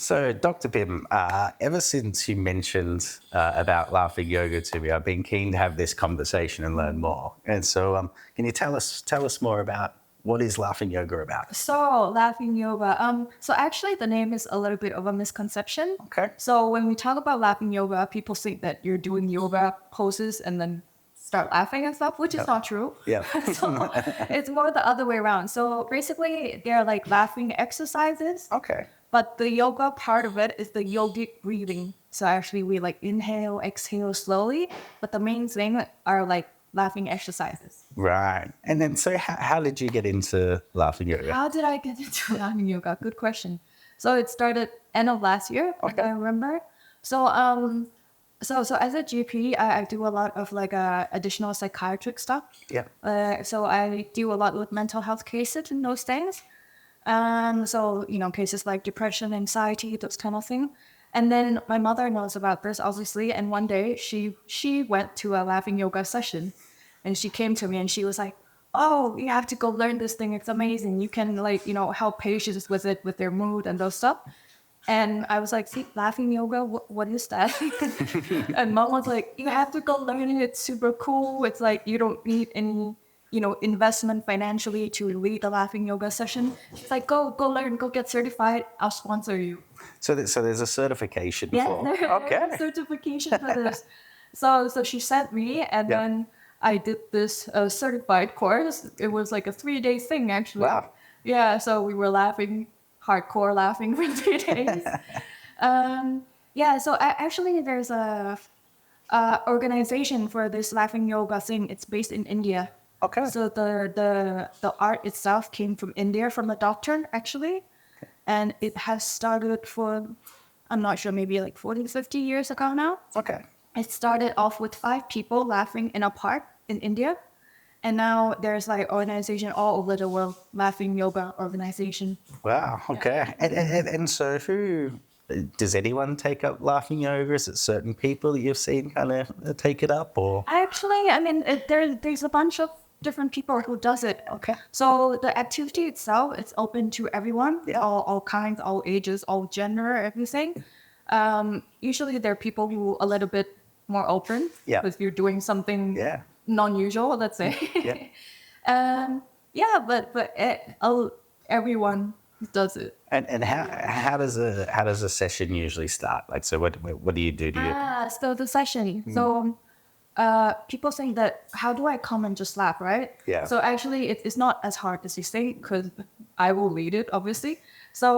So, Dr. Pim, ever since you mentioned about laughing yoga to me, I've been keen to have this conversation and learn more. And so, can you tell us more about what is laughing yoga about? So laughing yoga. So actually the name is a little bit of a misconception. Okay. So when we talk about laughing yoga, people think that you're doing yoga poses and then start laughing and stuff, which is not true. Yeah. So it's more the other way around. So basically they're like laughing exercises, Okay. but the yoga part of it is the yogic breathing. So actually we like inhale, exhale slowly, but the main thing are like laughing exercises. Right. And then, so how did you get into laughing yoga? How did I get into laughing yoga? Good question. So it started end of last year, Okay. I remember. So so as a GP, I do a lot of like additional psychiatric stuff. Yeah. So I do a lot with mental health cases and those things. So cases like depression, anxiety, those kind of thing. And then my mother knows about this obviously, and one day she went to a laughing yoga session, and she came to me and she was like, "Oh, you have to go learn this thing. It's amazing. You can help patients with it, with their mood and those stuff." And I was like, "See, laughing yoga, what is that?" And mom was like, "You have to go learn it. It's super cool. It's like you don't need any, investment financially to lead a laughing yoga session. She's like, go learn, go get certified. I'll sponsor you." So there's a certification Yeah, for. there's Okay. a certification for this. So she sent me, and Yeah. then I did this certified course. It was like a 3-day thing, actually. Wow. Yeah, so we were laughing, hardcore laughing for 3 days. Yeah, so actually there's a organization for this laughing yoga thing. It's based in India. Okay. So the art itself came from India, from a doctor, actually. And it has started for, I'm not sure, maybe like 40, 50 years ago now. Okay. It started off with 5 people laughing in a park in India. And now there's like organization all over the world, laughing yoga organization. Wow. Okay. And so who does anyone take up laughing yoga? Is it certain people that you've seen kind of take it up, or? There's a bunch of different people who does it. Okay. So the activity itself, it's open to everyone, Yeah. all kinds, all ages, all gender, everything. Usually there are people who are a little bit more open. Yeah. Because you're doing something Yeah. non-usual, let's say. Yeah. Yeah, but everyone does it. And how does a session usually start? Like, so what do you do? So the session. So people think that, how do I come and just laugh, right? Yeah. So actually it's not as hard as you think, because I will lead it, obviously. So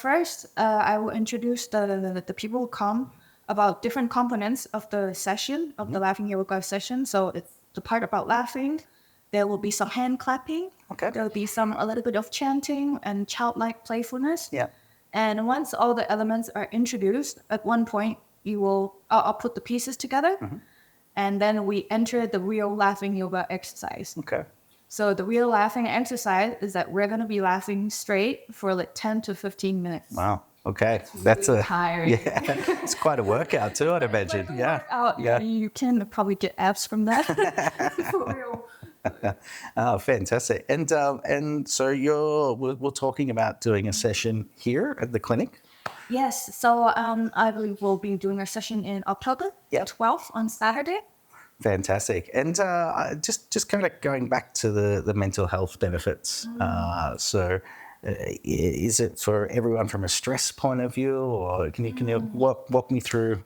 first I will introduce the people who come about different components of the session, of the laughing yoga session. So it's the part about laughing. There will be some hand clapping. Okay. There will be a little bit of chanting and childlike playfulness. Yeah. And once all the elements are introduced, at one point I'll put the pieces together, and then we enter the real laughing yoga exercise. Okay. So the real laughing exercise is that we're going to be laughing straight for like 10 to 15 minutes. Wow. Okay. That's tiring. Yeah. It's quite a workout too, I'd imagine. Yeah. Yeah. You can probably get abs from that. For real. Oh, fantastic. And so we're talking about doing a session here at the clinic. Yes. So I believe we'll be doing a session in October, Yep. 12th on Saturday. Fantastic. And just kind of going back to the mental health benefits. So is it for everyone from a stress point of view, or can you walk me through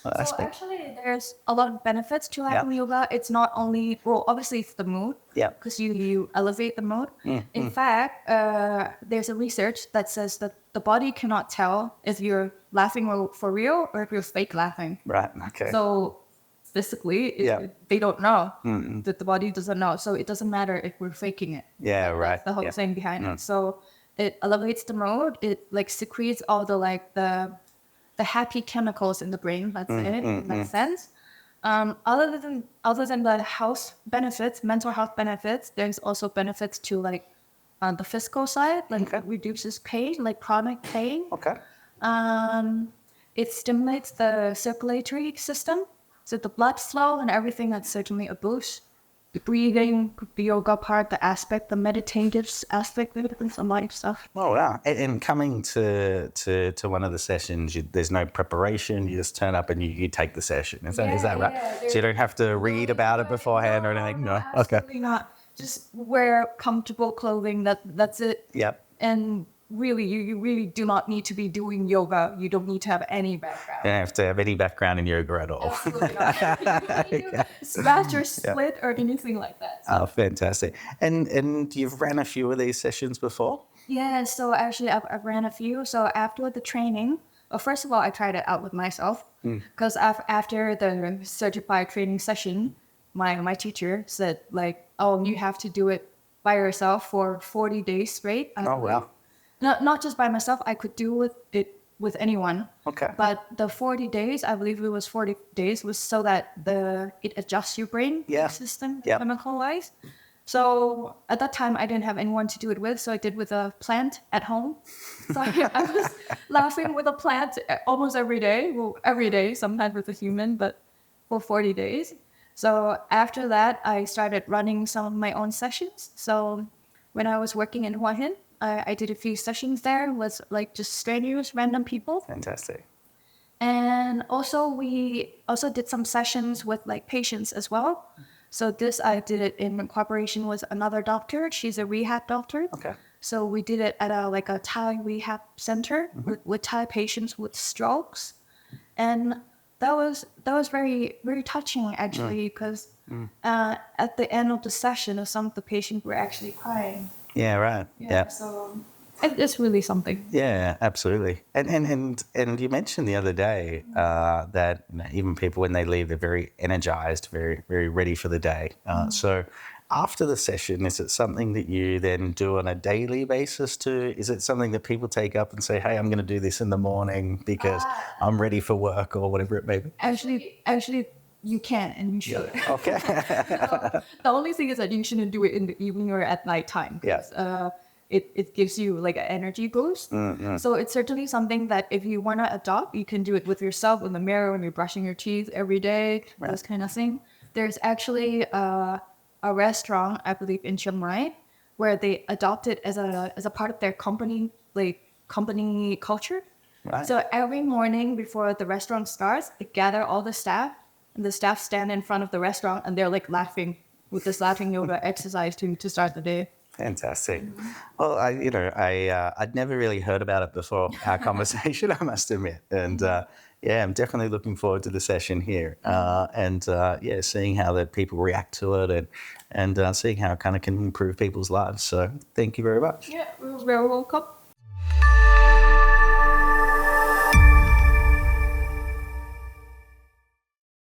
that So aspect? actually, there's a lot of benefits to laughing yoga. It's not only, well, obviously it's the mood. Yeah. Because you elevate the mood. In fact, there's a research that says that the body cannot tell if you're laughing for real or if you're fake laughing. Right. Okay. So physically, they don't know. That the body doesn't know. So it doesn't matter if we're faking it. Yeah. Right. That's the whole thing behind it. So it elevates the mood. It like secretes all the happy chemicals in the brain. That's it in that sense. Other than the health benefits, mental health benefits, there's also benefits to like the physical side, like it reduces pain, like chronic pain. Okay. It stimulates the circulatory system, so the blood flow and everything. That's certainly a boost. the breathing, the yoga part, the meditative aspect of it, and some life stuff. Oh wow! And coming to one of the sessions, there's no preparation. You just turn up and you take the session. Is that right? Yeah, So you don't have to read about it beforehand or anything. No. Okay. Absolutely not. Just wear comfortable clothing. That's it. Yep. And really, you really do not need to be doing yoga. You don't need to have any background. You don't have to have any background in yoga at all. Absolutely not. You don't need to smash or split or anything like that. Oh, fantastic! And you've ran a few of these sessions before. Yeah, so actually I've ran a few. So after the training, well, first of all, I tried it out with myself because after the certified training session, my teacher said like, oh, you have to do it by yourself for 40 days straight. Oh wow! Not just by myself. I could do it with anyone. Okay. But the 40 days, I believe it was 40 days, was so that it adjusts your brain system chemical wise. So at that time, I didn't have anyone to do it with, so I did with a plant at home. So I was laughing with a plant almost every day. Well, every day, sometimes with a human, but for 40 days. So after that, I started running some of my own sessions. So when I was working in Hua Hin, I did a few sessions there with like just strangers, random people. Fantastic. And also we also did some sessions with like patients as well. So this I did it in cooperation with another doctor. She's a rehab doctor. Okay. So we did it at a Thai rehab center with Thai patients with strokes, and that was very very touching actually because at the end of the session, some of the patients were actually crying. Yeah. Right. Yeah. So it's really something. Yeah, absolutely. And you mentioned the other day that even people when they leave, they're very energized, very very ready for the day. So after the session, is it something that you then do on a daily basis too? Is it something that people take up and say, hey, I'm going to do this in the morning because I'm ready for work or whatever it may be? Actually, you can and you should. Yeah. Okay. The only thing is that you shouldn't do it in the evening or at nighttime. Yeah. It gives you like an energy boost. So it's certainly something that if you want to adopt, you can do it with yourself in the mirror when you're brushing your teeth every day, those kind of thing. There's actually a restaurant, I believe, in Chiang Mai, where they adopt it as a part of their company culture. Right. So every morning before the restaurant starts, they gather all the staff, and the staff stand in front of the restaurant, and they're like laughing with this laughing yoga exercise to start the day. Fantastic. Well, I'd never really heard about it before our conversation, I must admit. And I'm definitely looking forward to the session here. Seeing how the people react to it and seeing how it kind of can improve people's lives. So thank you very much. Yeah, you're very welcome.